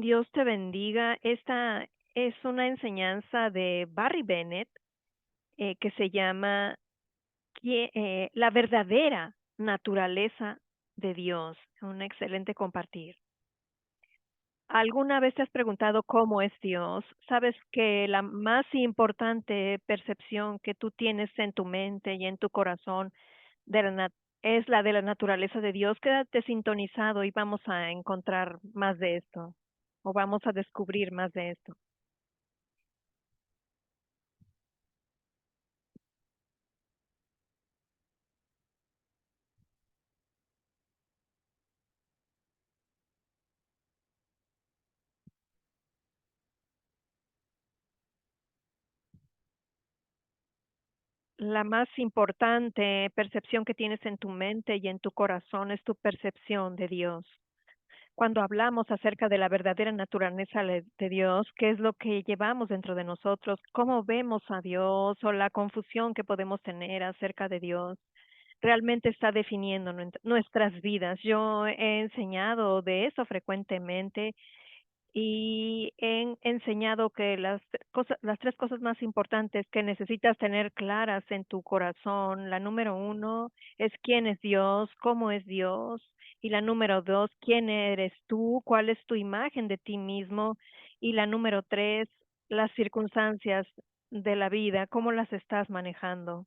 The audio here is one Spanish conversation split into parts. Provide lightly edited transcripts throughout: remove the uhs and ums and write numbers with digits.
Dios te bendiga. Esta es una enseñanza de Barry Bennett que se llama La verdadera naturaleza de Dios. Un excelente compartir. ¿Alguna vez te has preguntado cómo es Dios? Sabes que la más importante percepción que tú tienes en tu mente y en tu corazón de es la de la naturaleza de Dios. Quédate sintonizado y vamos a encontrar más de esto o vamos a descubrir más de esto. La más importante percepción que tienes en tu mente y en tu corazón es tu percepción de Dios. Cuando hablamos acerca de la verdadera naturaleza de Dios, ¿qué es lo que llevamos dentro de nosotros? ¿Cómo vemos a Dios o la confusión que podemos tener acerca de Dios? Realmente está definiendo nuestras vidas. Yo he enseñado de eso frecuentemente y he enseñado que las tres cosas más importantes que necesitas tener claras en tu corazón, la número uno es quién es Dios, cómo es Dios, y la número dos, quién eres tú, cuál es tu imagen de ti mismo, y la número tres, las circunstancias de la vida, cómo las estás manejando.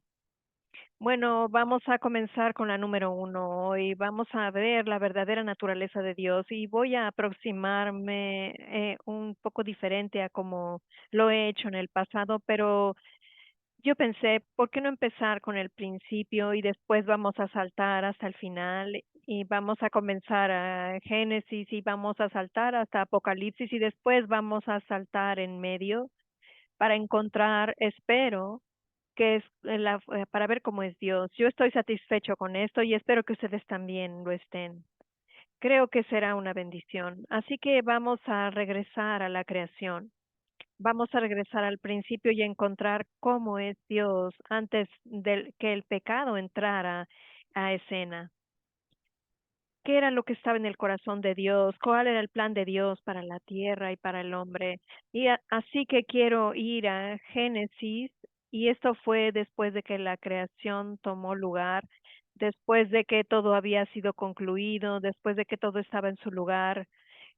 Bueno, vamos a comenzar con la número uno hoy. Vamos a ver la verdadera naturaleza de Dios y voy a aproximarme un poco diferente a como lo he hecho en el pasado, pero yo pensé, ¿por qué no empezar con el principio y después vamos a saltar hasta el final y vamos a comenzar a Génesis y vamos a saltar hasta Apocalipsis y después vamos a saltar en medio para encontrar, espero, que es para ver cómo es Dios. Yo estoy satisfecho con esto y espero que ustedes también lo estén. Creo que será una bendición. Así que vamos a regresar a la creación. Vamos a regresar al principio y encontrar cómo es Dios antes de que el pecado entrara a escena. ¿Qué era lo que estaba en el corazón de Dios? ¿Cuál era el plan de Dios para la tierra y para el hombre? Y así que quiero ir a Génesis, y esto fue después de que la creación tomó lugar, después de que todo había sido concluido, después de que todo estaba en su lugar,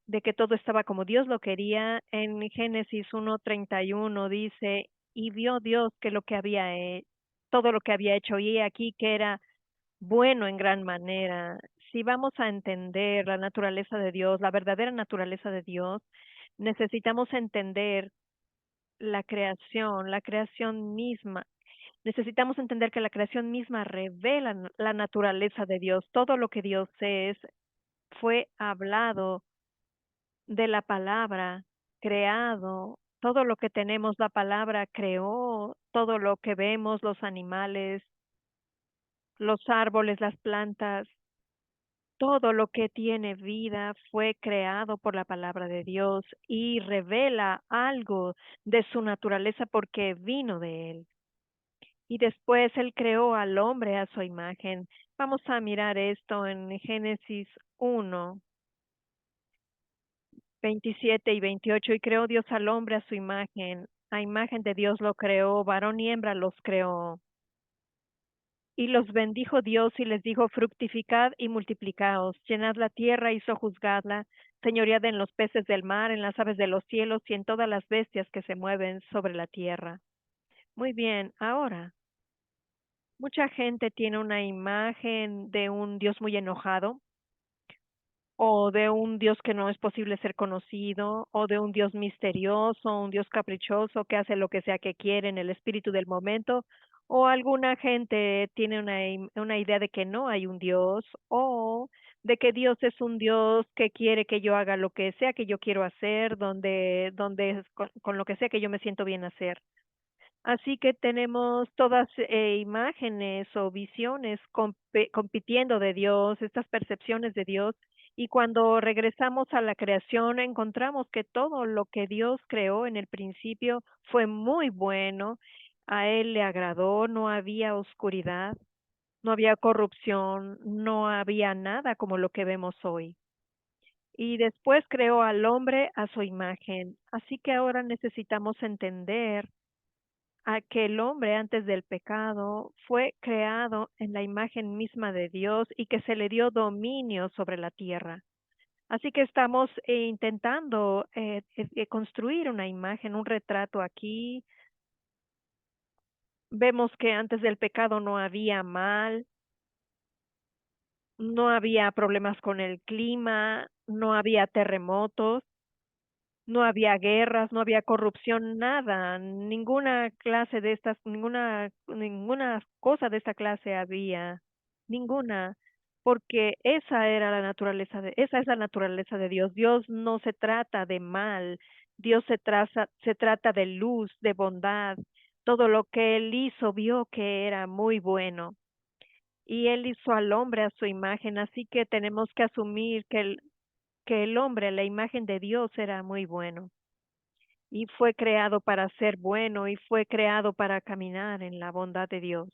de que todo estaba como Dios lo quería. En Génesis 1:31 dice, y vio Dios que lo que había todo lo que había hecho, y he aquí que era bueno en gran manera. Si vamos a entender la naturaleza de Dios, la verdadera naturaleza de Dios, necesitamos entender la creación misma. Necesitamos entender que la creación misma revela la naturaleza de Dios. Todo lo que Dios es fue hablado de la palabra, creado. Todo lo que tenemos, la palabra creó, todo lo que vemos, los animales, los árboles, las plantas. Todo lo que tiene vida fue creado por la palabra de Dios y revela algo de su naturaleza porque vino de Él. Y después Él creó al hombre a su imagen. Vamos a mirar esto en Génesis 1, 27 y 28. Y creó Dios al hombre a su imagen. A imagen de Dios lo creó, varón y hembra los creó. Y los bendijo Dios y les dijo, fructificad y multiplicaos, llenad la tierra y sojuzgadla, señoread en los peces del mar, en las aves de los cielos y en todas las bestias que se mueven sobre la tierra. Muy bien, ahora, mucha gente tiene una imagen de un Dios muy enojado, o de un Dios que no es posible ser conocido, o de un Dios misterioso, un Dios caprichoso que hace lo que sea que quiere en el espíritu del momento, o alguna gente tiene una idea de que no hay un Dios, o de que Dios es un Dios que quiere que yo haga lo que sea que yo quiero hacer, con lo que sea que yo me siento bien hacer. Así que tenemos todas imágenes o visiones compitiendo de Dios, estas percepciones de Dios, y cuando regresamos a la creación encontramos que todo lo que Dios creó en el principio fue muy bueno, a Él le agradó, no había oscuridad, no había corrupción, no había nada como lo que vemos hoy. y después creó al hombre a su imagen. Así que ahora necesitamos entender a que el hombre antes del pecado fue creado en la imagen misma de Dios y que se le dio dominio sobre la tierra. Así que estamos intentando construir una imagen, un retrato aquí. Vemos que antes del pecado no había mal, no había problemas con el clima, no había terremotos, no había guerras, no había corrupción, nada, ninguna clase de estas, ninguna cosa de esta clase había, ninguna, porque esa es la naturaleza de Dios. Dios no se trata de mal, Dios se trata de luz, de bondad. Todo lo que Él hizo vio que era muy bueno. Y Él hizo al hombre a su imagen, así que tenemos que asumir que el hombre, la imagen de Dios, era muy bueno y fue creado para ser bueno y fue creado para caminar en la bondad de Dios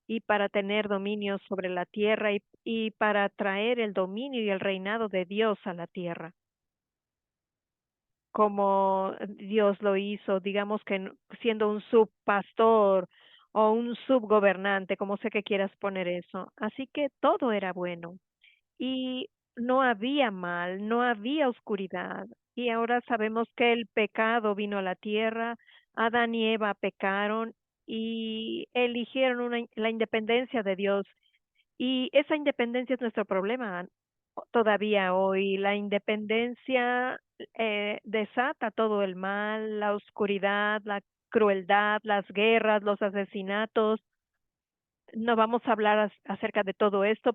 y para tener dominio sobre la tierra y para traer el dominio y el reinado de Dios a la tierra, como Dios lo hizo, digamos que siendo un subpastor o un subgobernante, como sé que quieras poner eso. Así que todo era bueno y no había mal, no había oscuridad. Y ahora sabemos que el pecado vino a la tierra, Adán y Eva pecaron y eligieron la independencia de Dios. Y esa independencia es nuestro problema todavía hoy. La independencia desata todo el mal, la oscuridad, la crueldad, las guerras, los asesinatos. No vamos a hablar acerca de todo esto,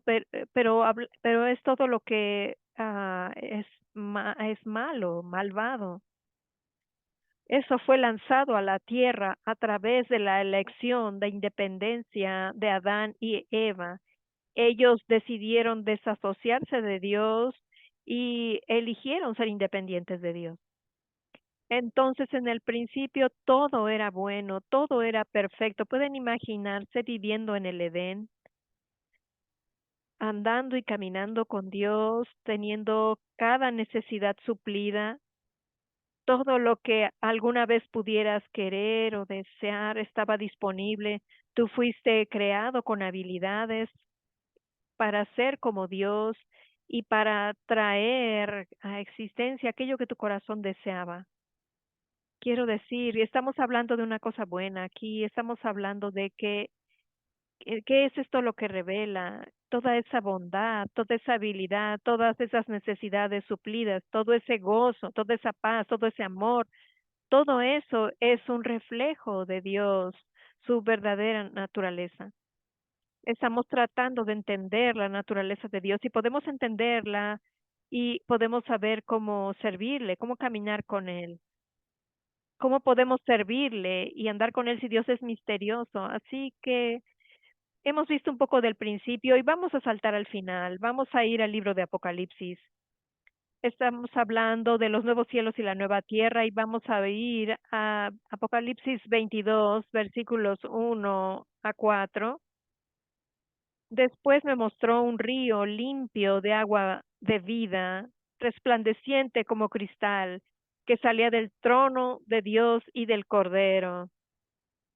pero es todo lo que es malo, malvado. Eso fue lanzado a la tierra a través de la elección de independencia de Adán y Eva. Ellos decidieron desasociarse de Dios y eligieron ser independientes de Dios. Entonces, en el principio todo era bueno, todo era perfecto. Pueden imaginarse viviendo en el Edén, andando y caminando con Dios, teniendo cada necesidad suplida, todo lo que alguna vez pudieras querer o desear estaba disponible. Tú fuiste creado con habilidades para ser como Dios y para traer a existencia aquello que tu corazón deseaba. Quiero decir, y estamos hablando de una cosa buena aquí, estamos hablando de que ¿qué es esto lo que revela? Toda esa bondad, toda esa habilidad, todas esas necesidades suplidas, todo ese gozo, toda esa paz, todo ese amor, todo eso es un reflejo de Dios, su verdadera naturaleza. Estamos tratando de entender la naturaleza de Dios y podemos entenderla y podemos saber cómo servirle, cómo caminar con Él, cómo podemos servirle y andar con Él si Dios es misterioso. Así que hemos visto un poco del principio y vamos a saltar al final. Vamos a ir al libro de Apocalipsis. Estamos hablando de los nuevos cielos y la nueva tierra y vamos a ir a Apocalipsis 22, versículos 1 a 4. Después me mostró un río limpio de agua de vida, resplandeciente como cristal, que salía del trono de Dios y del Cordero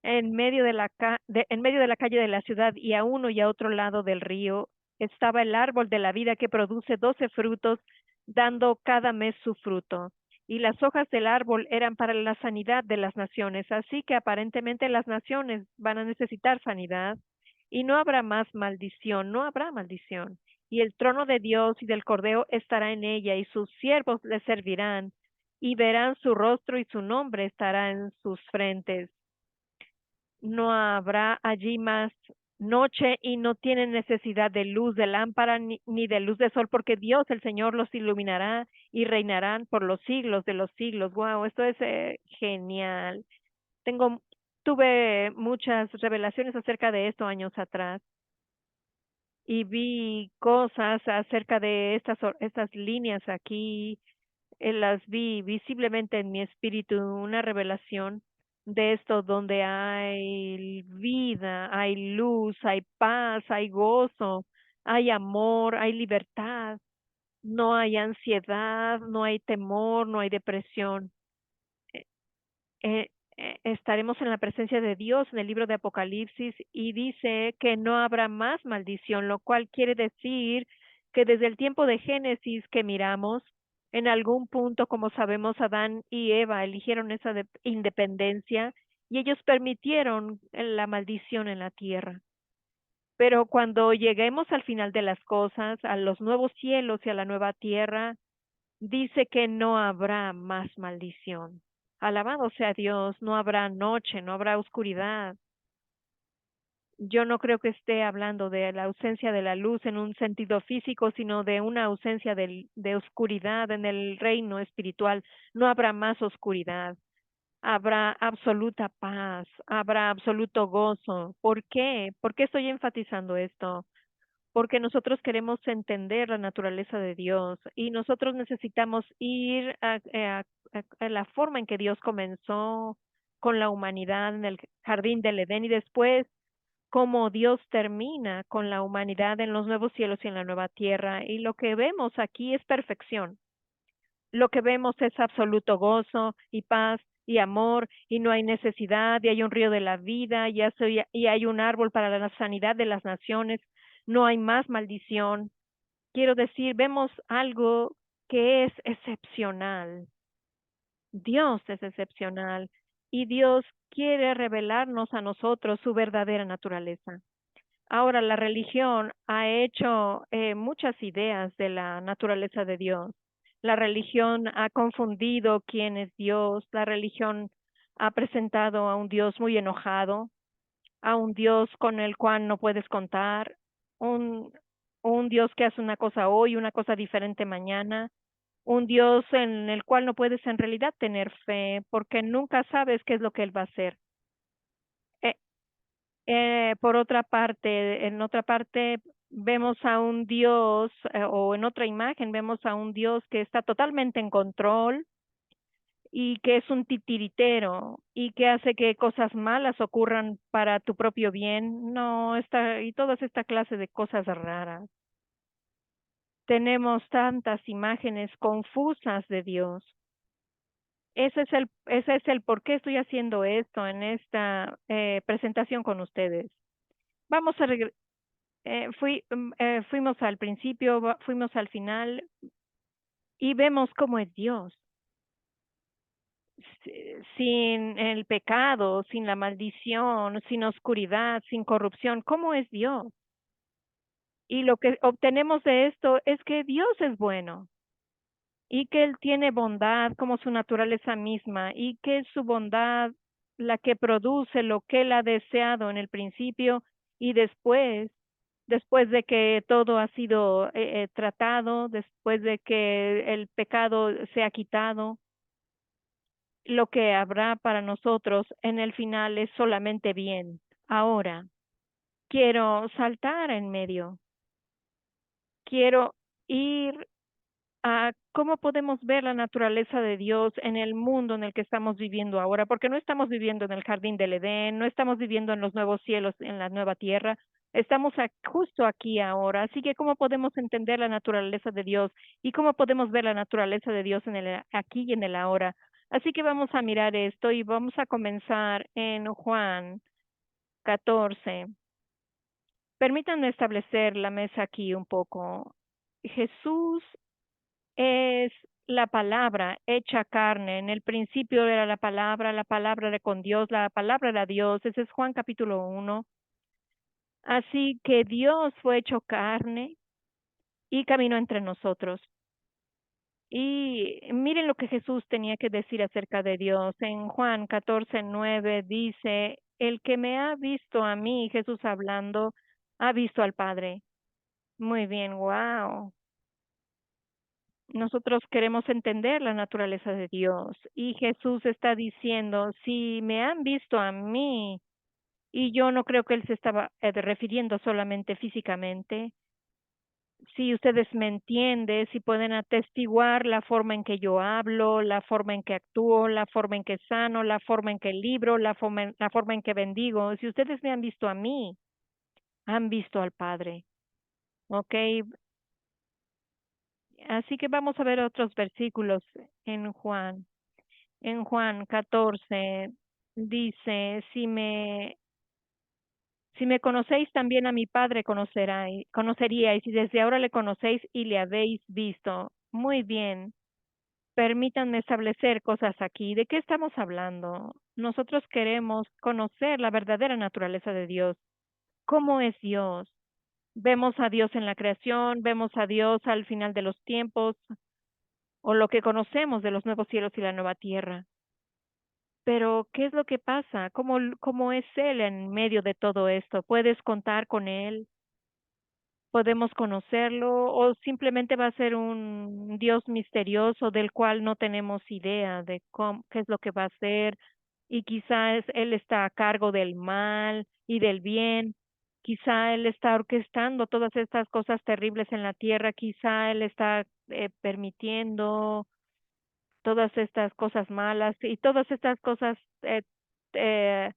en medio de la calle de la ciudad y a uno y a otro lado del río estaba el árbol de la vida que produce 12 frutos, dando cada mes su fruto. Y las hojas del árbol eran para la sanidad de las naciones. Así que aparentemente las naciones van a necesitar sanidad y no habrá más maldición, no habrá maldición. Y el trono de Dios y del Cordero estará en ella y sus siervos le servirán y verán su rostro y su nombre estará en sus frentes. No habrá allí más noche y no tienen necesidad de luz de lámpara ni de luz de sol, porque Dios, el Señor, los iluminará y reinarán por los siglos de los siglos. Wow, esto es genial. Tengo, tuve muchas revelaciones acerca de esto años atrás y vi cosas acerca de estas líneas aquí, las vi visiblemente en mi espíritu, una revelación de esto donde hay vida, hay luz, hay paz, hay gozo, hay amor, hay libertad. No hay ansiedad, no hay temor, no hay depresión. Eh, Estaremos en la presencia de Dios en el libro de Apocalipsis y dice que no habrá más maldición, lo cual quiere decir que desde el tiempo de Génesis que miramos, en algún punto, como sabemos, Adán y Eva eligieron esa independencia y ellos permitieron la maldición en la tierra. Pero cuando lleguemos al final de las cosas, a los nuevos cielos y a la nueva tierra, dice que no habrá más maldición. Alabado sea Dios, no habrá noche, no habrá oscuridad. Yo no creo que esté hablando de la ausencia de la luz en un sentido físico, sino de una ausencia de oscuridad en el reino espiritual. No habrá más oscuridad. Habrá absoluta paz, habrá absoluto gozo. ¿Por qué? ¿Por qué estoy enfatizando esto? Porque nosotros queremos entender la naturaleza de Dios y nosotros necesitamos ir a la forma en que Dios comenzó con la humanidad en el jardín del Edén y después cómo Dios termina con la humanidad en los nuevos cielos y en la nueva tierra. Y lo que vemos aquí es perfección. Lo que vemos es absoluto gozo y paz y amor y no hay necesidad y hay un río de la vida y hay un árbol para la sanidad de las naciones. No hay más maldición. Quiero decir, vemos algo que es excepcional. Dios es excepcional y Dios quiere revelarnos a nosotros su verdadera naturaleza. Ahora, la religión ha hecho muchas ideas de la naturaleza de Dios. La religión ha confundido quién es Dios. La religión ha presentado a un Dios muy enojado, a un Dios con el cual no puedes contar, un, un Dios que hace una cosa hoy, una cosa diferente mañana, un Dios en el cual no puedes en realidad tener fe porque nunca sabes qué es lo que Él va a hacer. Eh, por otra parte, en otra parte vemos a un Dios, o en otra imagen vemos a un Dios que está totalmente en control y que es un titiritero y que hace que cosas malas ocurran para tu propio bien. No, y todas esta clase de cosas raras. Tenemos tantas imágenes confusas de Dios. Ese es el por qué estoy haciendo esto en esta presentación con ustedes. Vamos a fuimos al principio, fuimos al final y vemos cómo es Dios, sin el pecado, sin la maldición, sin oscuridad, sin corrupción, cómo es Dios. Y lo que obtenemos de esto es que Dios es bueno y que Él tiene bondad como su naturaleza misma y que es su bondad la que produce lo que Él ha deseado en el principio y después de que todo ha sido tratado, después de que el pecado se ha quitado, lo que habrá para nosotros en el final es solamente bien. Ahora, quiero saltar en medio, quiero ir cómo podemos ver la naturaleza de Dios en el mundo en el que estamos viviendo ahora, porque no estamos viviendo en el jardín del Edén, no estamos viviendo en los nuevos cielos, en la nueva tierra, estamos justo aquí ahora. Así que, ¿cómo podemos entender la naturaleza de Dios y cómo podemos ver la naturaleza de Dios en el aquí y en el ahora? Así que vamos a mirar esto y vamos a comenzar en Juan 14. Permítanme establecer la mesa aquí un poco. Jesús es la palabra hecha carne. En el principio era la palabra era con Dios, la palabra era Dios. Ese es Juan capítulo 1. Así que Dios fue hecho carne y caminó entre nosotros. Y miren lo que Jesús tenía que decir acerca de Dios. En Juan 14:9 dice, el que me ha visto a mí, Jesús hablando, ha visto al Padre. Muy bien, wow. Nosotros queremos entender la naturaleza de Dios y Jesús está diciendo, si me han visto a mí, y yo no creo que él se estaba refiriendo solamente físicamente, si ustedes me entienden, si pueden atestiguar la forma en que yo hablo, la forma en que actúo, la forma en que sano, la forma en que libro, la forma en que bendigo, si ustedes me han visto a mí, han visto al Padre. ¿Ok? Así que vamos a ver otros versículos en Juan. En Juan 14 dice, si me conocéis también a mi Padre conoceríais, y desde ahora le conocéis y le habéis visto. Muy bien, permítanme establecer cosas aquí. ¿De qué estamos hablando? Nosotros queremos conocer la verdadera naturaleza de Dios. ¿Cómo es Dios? Vemos a Dios en la creación, vemos a Dios al final de los tiempos, o lo que conocemos de los nuevos cielos y la nueva tierra. Pero, ¿qué es lo que pasa? ¿Cómo es Él en medio de todo esto? ¿Puedes contar con Él? ¿Podemos conocerlo? ¿O simplemente va a ser un Dios misterioso del cual no tenemos idea de qué es lo que va a hacer? Y quizás Él está a cargo del mal y del bien. Quizá Él está orquestando todas estas cosas terribles en la tierra. Quizá Él está permitiendo todas estas cosas malas y todas estas cosas, eh,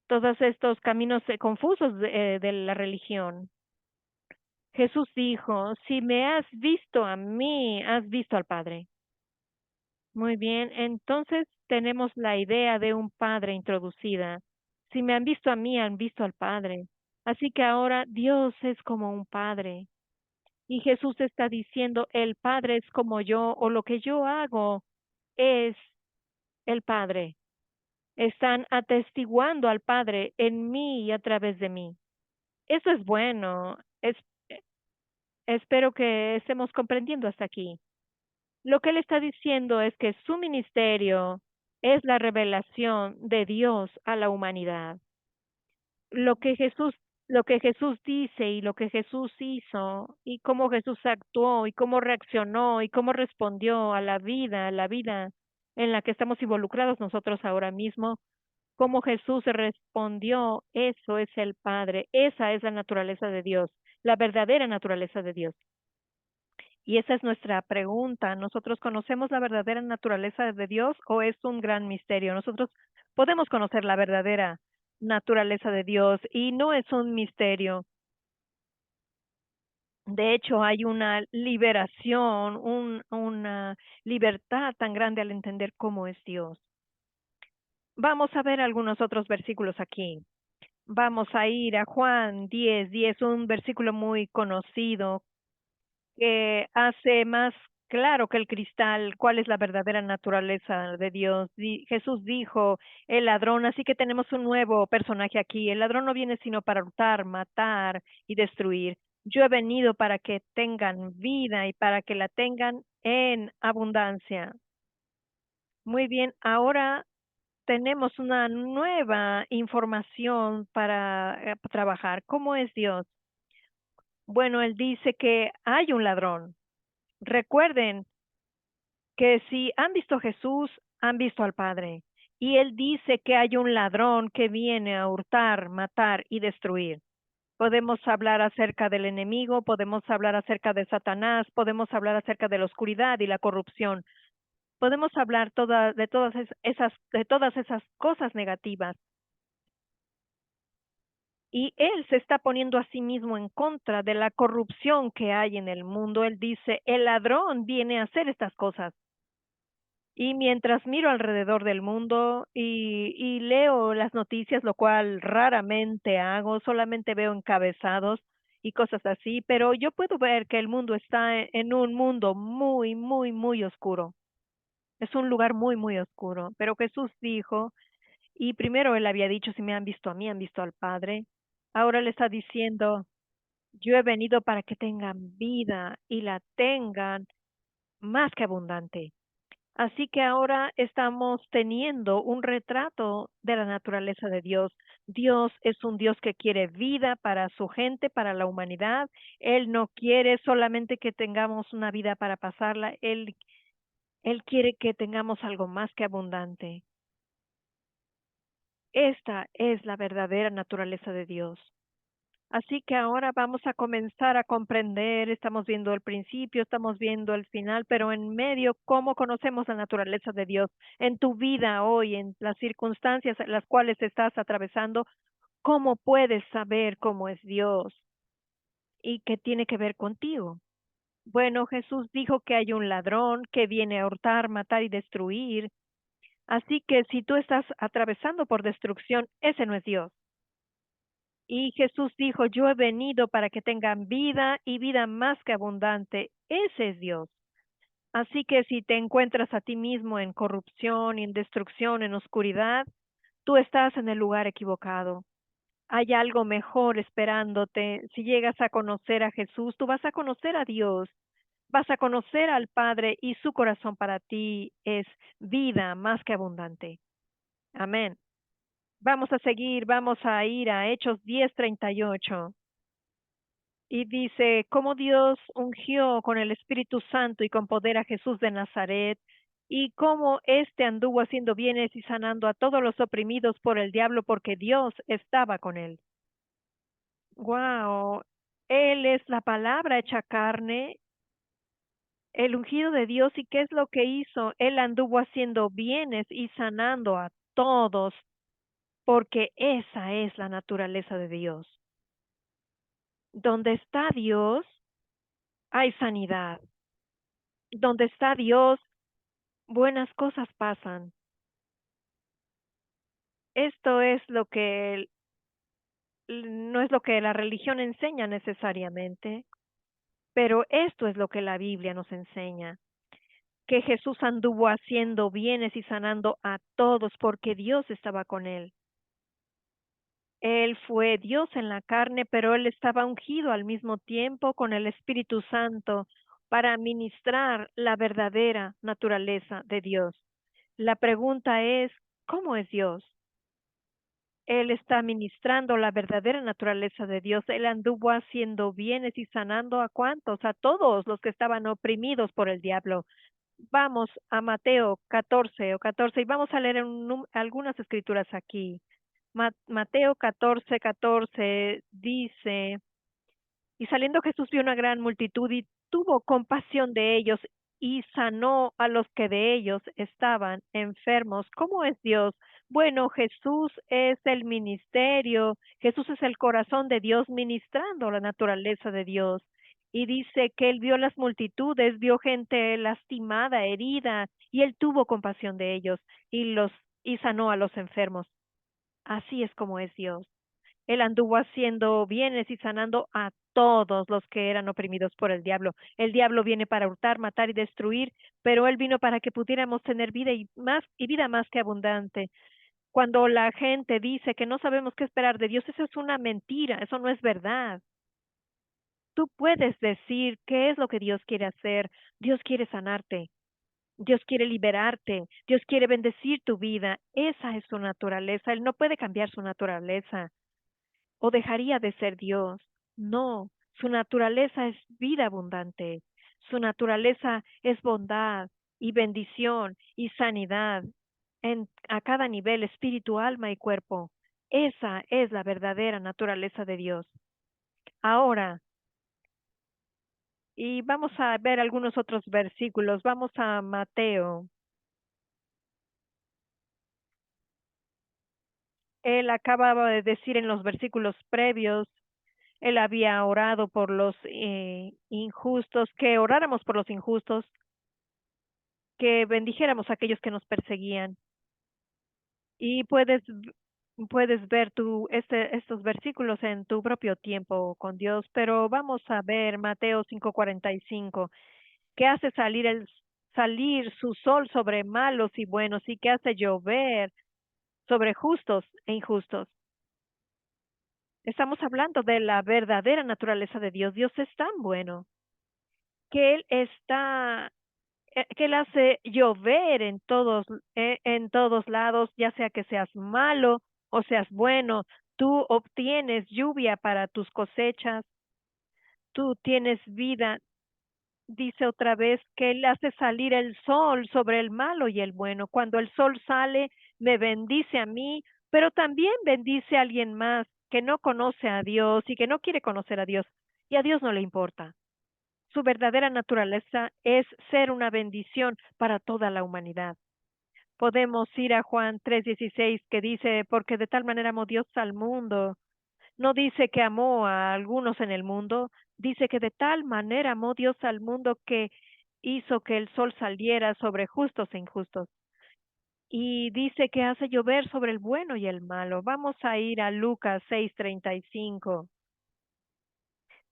todos estos caminos confusos de la religión. Jesús dijo, si me has visto a mí, has visto al Padre. Muy bien, entonces tenemos la idea de un Padre introducida. Si me han visto a mí, han visto al Padre. Así que ahora Dios es como un Padre. Y Jesús está diciendo, el Padre es como yo, o lo que yo hago es el Padre. Están atestiguando al Padre en mí y a través de mí. Eso es bueno. Espero que estemos comprendiendo hasta aquí. Lo que él está diciendo es que su ministerio es la revelación de Dios a la humanidad. Lo que Jesús, lo que Jesús dice y lo que Jesús hizo y cómo Jesús actuó y cómo reaccionó y cómo respondió a la vida en la que estamos involucrados nosotros ahora mismo, cómo Jesús respondió, eso es el Padre, esa es la naturaleza de Dios, la verdadera naturaleza de Dios. Y esa es nuestra pregunta. ¿Nosotros conocemos la verdadera naturaleza de Dios o es un gran misterio? Nosotros podemos conocer la verdadera naturaleza de Dios y no es un misterio. De hecho, hay una liberación, una libertad tan grande al entender cómo es Dios. Vamos a ver algunos otros versículos aquí. Vamos a ir a Juan 10:10, un versículo muy conocido que hace más claro que el cristal cuál es la verdadera naturaleza de Dios. Jesús dijo, el ladrón, así que tenemos un nuevo personaje aquí. El ladrón no viene sino para hurtar, matar y destruir. Yo he venido para que tengan vida y para que la tengan en abundancia. Muy bien, ahora tenemos una nueva información para trabajar. ¿Cómo es Dios? Bueno, Él dice que hay un ladrón. Recuerden que si han visto a Jesús, han visto al Padre. Y Él dice que hay un ladrón que viene a hurtar, matar y destruir. Podemos hablar acerca del enemigo, podemos hablar acerca de Satanás, podemos hablar acerca de la oscuridad y la corrupción. Podemos hablar de todas esas cosas negativas. Y Él se está poniendo a sí mismo en contra de la corrupción que hay en el mundo. Él dice, el ladrón viene a hacer estas cosas. Y mientras miro alrededor del mundo y leo las noticias, lo cual raramente hago, solamente veo encabezados y cosas así, pero yo puedo ver que el mundo está en un mundo muy, muy, muy oscuro. Es un lugar muy, muy oscuro. Pero Jesús dijo, y primero él había dicho, si me han visto a mí, han visto al Padre. Ahora le está diciendo, yo he venido para que tengan vida y la tengan más que abundante. Así que ahora estamos teniendo un retrato de la naturaleza de Dios. Dios es un Dios que quiere vida para su gente, para la humanidad. Él no quiere solamente que tengamos una vida para pasarla. Él quiere que tengamos algo más que abundante. Esta es la verdadera naturaleza de Dios. Así que ahora vamos a comenzar a comprender, estamos viendo el principio, estamos viendo el final, pero en medio, ¿cómo conocemos la naturaleza de Dios en tu vida hoy, en las circunstancias en las cuales estás atravesando? ¿Cómo puedes saber cómo es Dios y qué tiene que ver contigo? Bueno, Jesús dijo que hay un ladrón que viene a hurtar, matar y destruir. Así que si tú estás atravesando por destrucción, ese no es Dios. Y Jesús dijo, yo he venido para que tengan vida y vida más que abundante. Ese es Dios. Así que si te encuentras a ti mismo en corrupción, en destrucción, en oscuridad, tú estás en el lugar equivocado. Hay algo mejor esperándote. Si llegas a conocer a Jesús, tú vas a conocer a Dios, vas a conocer al Padre y su corazón para ti es vida más que abundante. Amén. Vamos a seguir, vamos a ir a Hechos 10:38. Y dice, cómo Dios ungió con el Espíritu Santo y con poder a Jesús de Nazaret, y cómo éste anduvo haciendo bienes y sanando a todos los oprimidos por el diablo, porque Dios estaba con él. Wow, Él es la palabra hecha carne, el ungido de Dios, ¿y qué es lo que hizo? Él anduvo haciendo bienes y sanando a todos, porque esa es la naturaleza de Dios. Donde está Dios, hay sanidad. Donde está Dios, buenas cosas pasan. Esto es lo que no es lo que la religión enseña necesariamente, pero esto es lo que la Biblia nos enseña, que Jesús anduvo haciendo bienes y sanando a todos porque Dios estaba con él. Él fue Dios en la carne, pero él estaba ungido al mismo tiempo con el Espíritu Santo para ministrar la verdadera naturaleza de Dios. La pregunta es, ¿cómo es Dios? Él está ministrando la verdadera naturaleza de Dios. Él anduvo haciendo bienes y sanando a cuantos, a todos los que estaban oprimidos por el diablo. Vamos a Mateo 14 y vamos a leer algunas escrituras aquí. Mateo 14:14 dice, y saliendo Jesús vio una gran multitud y tuvo compasión de ellos y sanó a los que de ellos estaban enfermos. ¿Cómo es Dios? Bueno, Jesús es el ministerio, Jesús es el corazón de Dios ministrando la naturaleza de Dios. Y dice que él vio las multitudes, vio gente lastimada, herida, y él tuvo compasión de ellos y sanó a los enfermos. Así es como es Dios. Él anduvo haciendo bienes y sanando a todos los que eran oprimidos por el diablo. El diablo viene para hurtar, matar y destruir, pero él vino para que pudiéramos tener vida y vida más que abundante. Cuando la gente dice que no sabemos qué esperar de Dios, eso es una mentira, eso no es verdad. Tú puedes decir qué es lo que Dios quiere hacer. Dios quiere sanarte. Dios quiere liberarte. Dios quiere bendecir tu vida. Esa es su naturaleza. Él no puede cambiar su naturaleza o dejaría de ser Dios. No, su naturaleza es vida abundante. Su naturaleza es bondad y bendición y sanidad a cada nivel, espíritu, alma y cuerpo. Esa es la verdadera naturaleza de Dios. Ahora, y vamos a ver algunos otros versículos. Vamos a Mateo. Él acababa de decir en los versículos previos, él había orado por los injustos, que oráramos por los injustos, que bendijéramos a aquellos que nos perseguían. Y puedes ver estos versículos en tu propio tiempo con Dios, pero vamos a ver Mateo 5:45, que hace salir su sol sobre malos y buenos y que hace llover sobre justos e injustos. Estamos hablando de la verdadera naturaleza de Dios. Dios es tan bueno que que Él hace llover en todos lados, ya sea que seas malo o seas bueno. Tú obtienes lluvia para tus cosechas, tú tienes vida. Dice otra vez que Él hace salir el sol sobre el malo y el bueno. Cuando el sol sale, me bendice a mí, pero también bendice a alguien más que no conoce a Dios y que no quiere conocer a Dios. Y a Dios no le importa. Su verdadera naturaleza es ser una bendición para toda la humanidad. Podemos ir a Juan 3:16 que dice, porque de tal manera amó Dios al mundo. No dice que amó a algunos en el mundo, Dice que de tal manera amó Dios al mundo que hizo que el sol saliera sobre justos e injustos. Y dice que hace llover sobre el bueno y el malo. Vamos a ir a Lucas 6:35.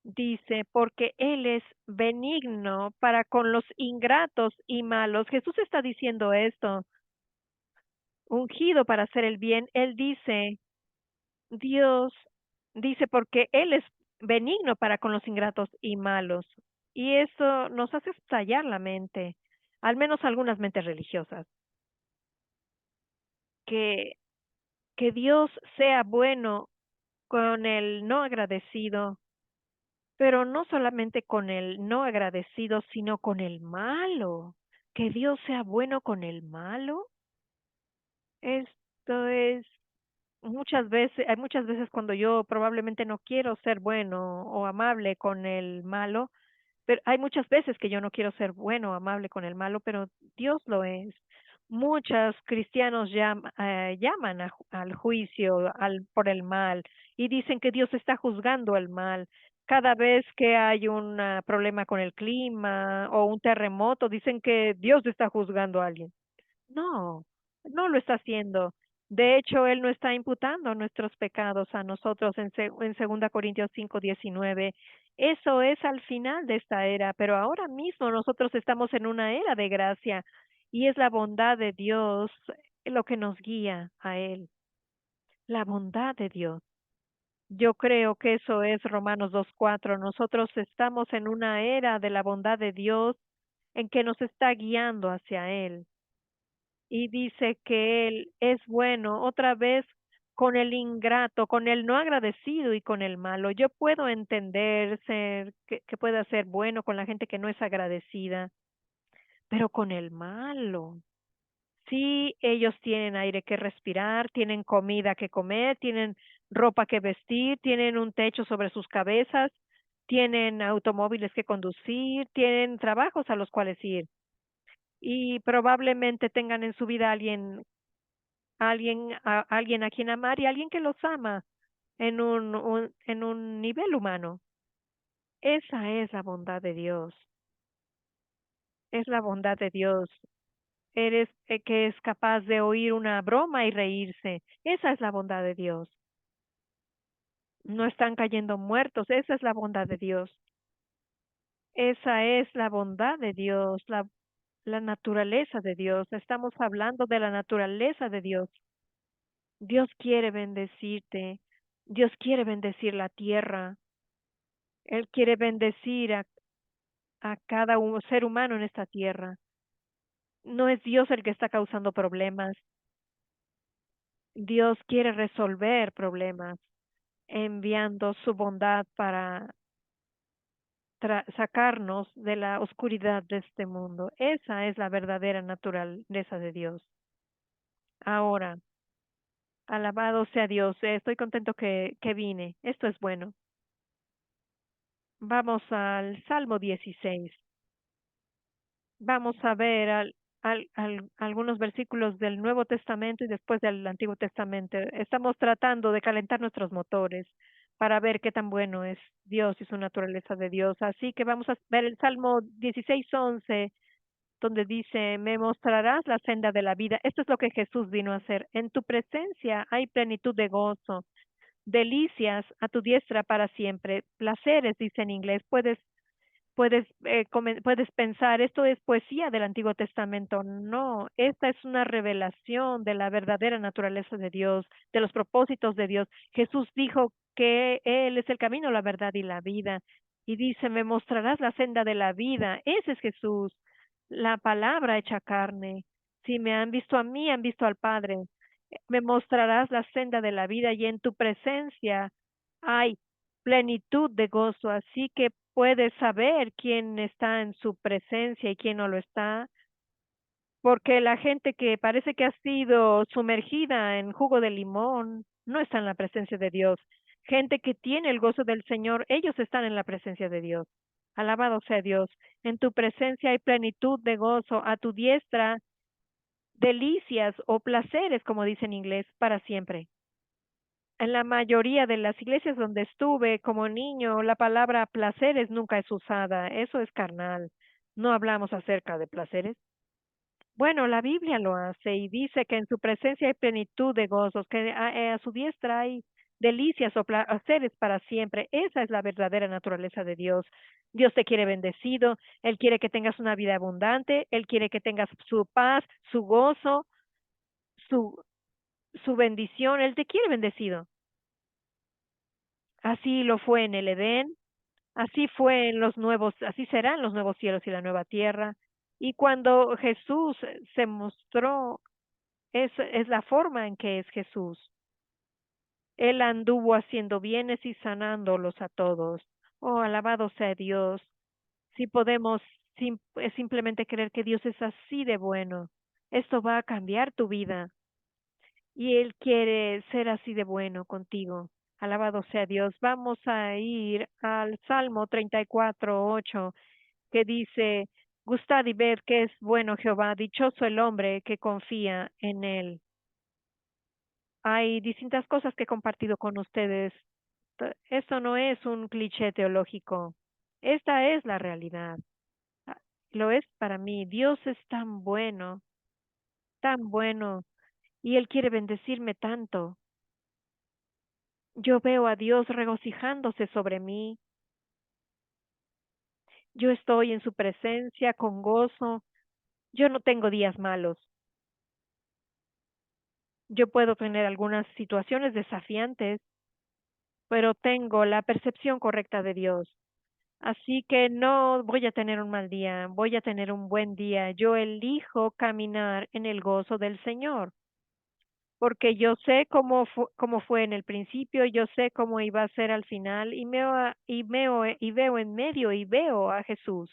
Dice, porque Él es benigno para con los ingratos y malos. Jesús está diciendo esto, ungido para hacer el bien. Él dice, Dios dice, porque Él es benigno para con los ingratos y malos. Y eso nos hace estallar la mente, al menos algunas mentes religiosas, que, que Dios sea bueno con el no agradecido, pero no solamente con el no agradecido, sino con el malo. Que Dios sea bueno con el malo. Esto es hay muchas veces cuando yo probablemente no quiero ser bueno o amable con el malo, pero hay muchas veces que yo no quiero ser bueno o amable con el malo, pero Dios lo es. Muchos cristianos llaman al juicio por el mal y dicen que Dios está juzgando el mal. Cada vez que hay un problema con el clima o un terremoto, dicen que Dios está juzgando a alguien. No, no lo está haciendo. De hecho, Él no está imputando nuestros pecados a nosotros en 2 Corintios 5:19. Eso es al final de esta era, pero ahora mismo nosotros estamos en una era de gracia y es la bondad de Dios lo que nos guía a Él. La bondad de Dios. Yo creo que eso es Romanos 2:4. Nosotros estamos en una era de la bondad de Dios en que nos está guiando hacia Él y dice que Él es bueno otra vez con el ingrato, con el no agradecido y con el malo. Yo puedo entender que pueda ser bueno con la gente que no es agradecida, pero con el malo. Sí, ellos tienen aire que respirar, tienen comida que comer, tienen ropa que vestir, tienen un techo sobre sus cabezas, tienen automóviles que conducir, tienen trabajos a los cuales ir y probablemente tengan en su vida alguien a quien amar y alguien que los ama en un nivel humano. Esa es la bondad de Dios. Es la bondad de Dios. Eres que es capaz de oír una broma y reírse. Esa es la bondad de Dios. No están cayendo muertos. Esa es la bondad de Dios. Esa es la bondad de Dios, la naturaleza de Dios. Estamos hablando de la naturaleza de Dios. Dios quiere bendecirte. Dios quiere bendecir la tierra. Él quiere bendecir a cada ser humano en esta tierra. No es Dios el que está causando problemas. Dios quiere resolver problemas, enviando su bondad para sacarnos de la oscuridad de este mundo. Esa es la verdadera naturaleza de Dios. Ahora, alabado sea Dios. Estoy contento que vine. Esto es bueno. Vamos al Salmo 16. Vamos a ver algunos versículos del Nuevo Testamento y después del Antiguo Testamento. Estamos tratando de calentar nuestros motores para ver qué tan bueno es Dios y su naturaleza de Dios. Así que vamos a ver el Salmo 16:11, donde dice, me mostrarás la senda de la vida. Esto es lo que Jesús vino a hacer. En tu presencia hay plenitud de gozo, delicias a tu diestra para siempre. Placeres, dice en inglés. Puedes pensar, esto es poesía del Antiguo Testamento. No, esta es una revelación de la verdadera naturaleza de Dios, de los propósitos de Dios. Jesús dijo que Él es el camino, la verdad y la vida. Y dice, me mostrarás la senda de la vida. Ese es Jesús, la palabra hecha carne. Si me han visto a mí, han visto al Padre. Me mostrarás la senda de la vida y en tu presencia hay plenitud de gozo, así que puedes saber quién está en su presencia y quién no lo está, porque la gente que parece que ha sido sumergida en jugo de limón no está en la presencia de Dios. Gente que tiene el gozo del Señor, ellos están en la presencia de Dios. Alabado sea Dios. En tu presencia hay plenitud de gozo, a tu diestra delicias o placeres, como dice en inglés, para siempre. En la mayoría de las iglesias donde estuve como niño, la palabra placeres nunca es usada. Eso es carnal. No hablamos acerca de placeres. Bueno, la Biblia lo hace y dice que en su presencia hay plenitud de gozos, que a su diestra hay delicias o placeres para siempre. Esa es la verdadera naturaleza de Dios. Dios te quiere bendecido, Él quiere que tengas una vida abundante, Él quiere que tengas su paz, su gozo, su, su bendición. Él te quiere bendecido. Así lo fue en el Edén, así fue en los nuevos, así serán los nuevos cielos y la nueva tierra. Y cuando Jesús se mostró, es la forma en que es Jesús. Él anduvo haciendo bienes y sanándolos a todos. Oh, alabado sea Dios. Si podemos simplemente creer que Dios es así de bueno, esto va a cambiar tu vida. Y Él quiere ser así de bueno contigo. Alabado sea Dios. Vamos a ir al Salmo 34:8, que dice, gustad y ved que es bueno Jehová, dichoso el hombre que confía en Él. Hay distintas cosas que he compartido con ustedes. Esto no es un cliché teológico. Esta es la realidad. Ah, Lo es para mí. Dios es tan bueno, y Él quiere bendecirme tanto. Yo veo a Dios regocijándose sobre mí. Yo estoy en su presencia con gozo. Yo no tengo días malos. Yo puedo tener algunas situaciones desafiantes, pero tengo la percepción correcta de Dios. Así que no voy a tener un mal día, voy a tener un buen día. Yo elijo caminar en el gozo del Señor, porque yo sé cómo fue en el principio, yo sé cómo iba a ser al final, y veo en medio y veo a Jesús.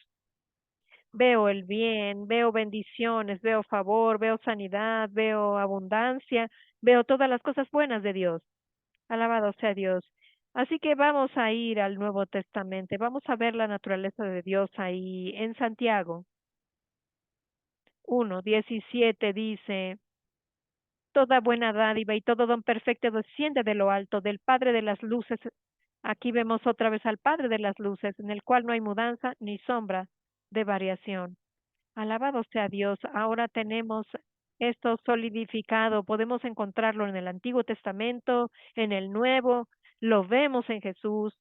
Veo el bien, veo bendiciones, veo favor, veo sanidad, veo abundancia, veo todas las cosas buenas de Dios. Alabado sea Dios. Así que vamos a ir al Nuevo Testamento, vamos a ver la naturaleza de Dios ahí en Santiago 1:17 dice, toda buena dádiva y todo don perfecto desciende de lo alto, del Padre de las luces. Aquí vemos otra vez al Padre de las luces, en el cual no hay mudanza ni sombra de variación. Alabado sea Dios. Ahora tenemos esto solidificado. Podemos encontrarlo en el Antiguo Testamento, en el Nuevo. Lo vemos en Jesús.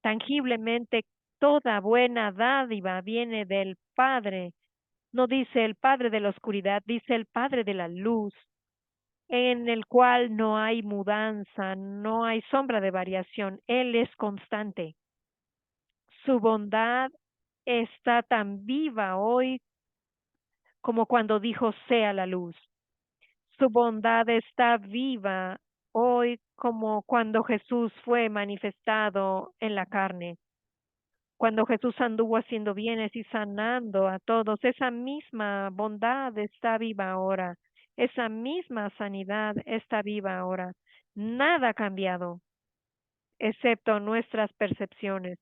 Tangiblemente, toda buena dádiva viene del Padre. No dice el Padre de la oscuridad, dice el Padre de la luz, en el cual no hay mudanza, no hay sombra de variación. Él es constante. Su bondad está tan viva hoy como cuando dijo sea la luz. Su bondad está viva hoy como cuando Jesús fue manifestado en la carne. Cuando Jesús anduvo haciendo bienes y sanando a todos, esa misma bondad está viva ahora. Esa misma sanidad está viva ahora. Nada ha cambiado, excepto nuestras percepciones.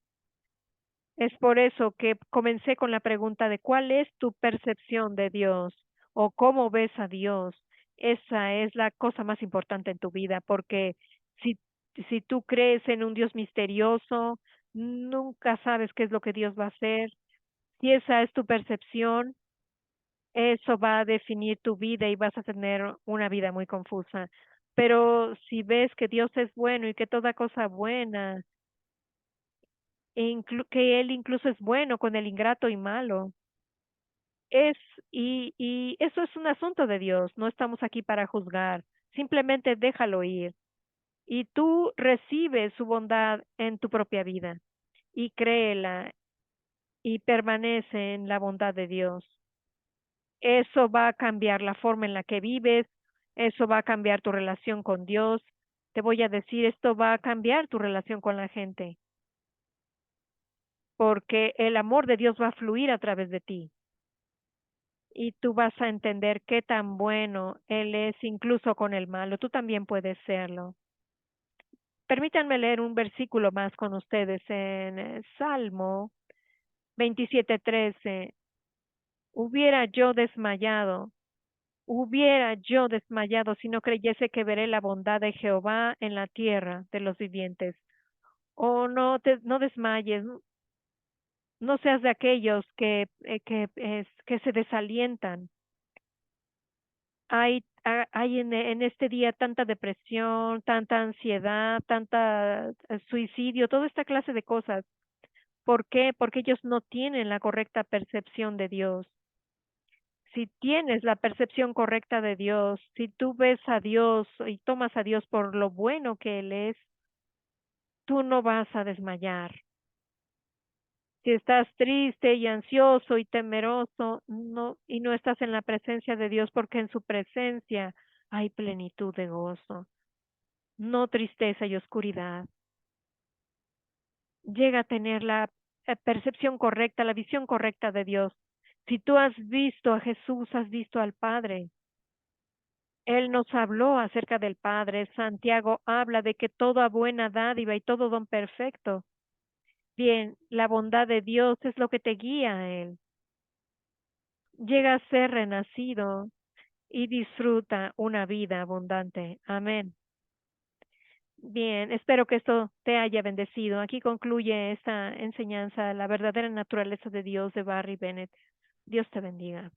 Es por eso que comencé con la pregunta de cuál es tu percepción de Dios o cómo ves a Dios. Esa es la cosa más importante en tu vida, porque si, si tú crees en un Dios misterioso, nunca sabes qué es lo que Dios va a hacer. Si esa es tu percepción, eso va a definir tu vida y vas a tener una vida muy confusa. Pero si ves que Dios es bueno y que toda cosa buena que Él incluso es bueno con el ingrato y malo. Es, y eso es un asunto de Dios, no estamos aquí para juzgar, simplemente déjalo ir. Y tú recibes su bondad en tu propia vida y créela y permanece en la bondad de Dios. Eso va a cambiar la forma en la que vives, eso va a cambiar tu relación con Dios. Te voy a decir, esto va a cambiar tu relación con la gente, porque el amor de Dios va a fluir a través de ti. Y tú vas a entender qué tan bueno Él es incluso con el malo. Tú también puedes serlo. Permítanme leer un versículo más con ustedes en Salmo 27:13. Hubiera yo desmayado, Hubiera yo desmayado si no creyese que veré la bondad de Jehová en la tierra de los vivientes. Oh, no desmayes, no seas de aquellos que se desalientan. Hay en este día tanta depresión, tanta ansiedad, tanta suicidio, toda esta clase de cosas. ¿Por qué? Porque ellos no tienen la correcta percepción de Dios. Si tienes la percepción correcta de Dios, si tú ves a Dios y tomas a Dios por lo bueno que Él es, tú no vas a desmayar. Si estás triste y ansioso y temeroso, y no estás en la presencia de Dios, porque en su presencia hay plenitud de gozo, no tristeza y oscuridad. Llega a tener la percepción correcta, la visión correcta de Dios. Si tú has visto a Jesús, has visto al Padre. Él nos habló acerca del Padre. Santiago habla de que toda buena dádiva y todo don perfecto. Bien, la bondad de Dios es lo que te guía a Él. Llega a ser renacido y disfruta una vida abundante. Amén. Bien, espero que esto te haya bendecido. Aquí concluye esta enseñanza, la verdadera naturaleza de Dios de Barry Bennett. Dios te bendiga.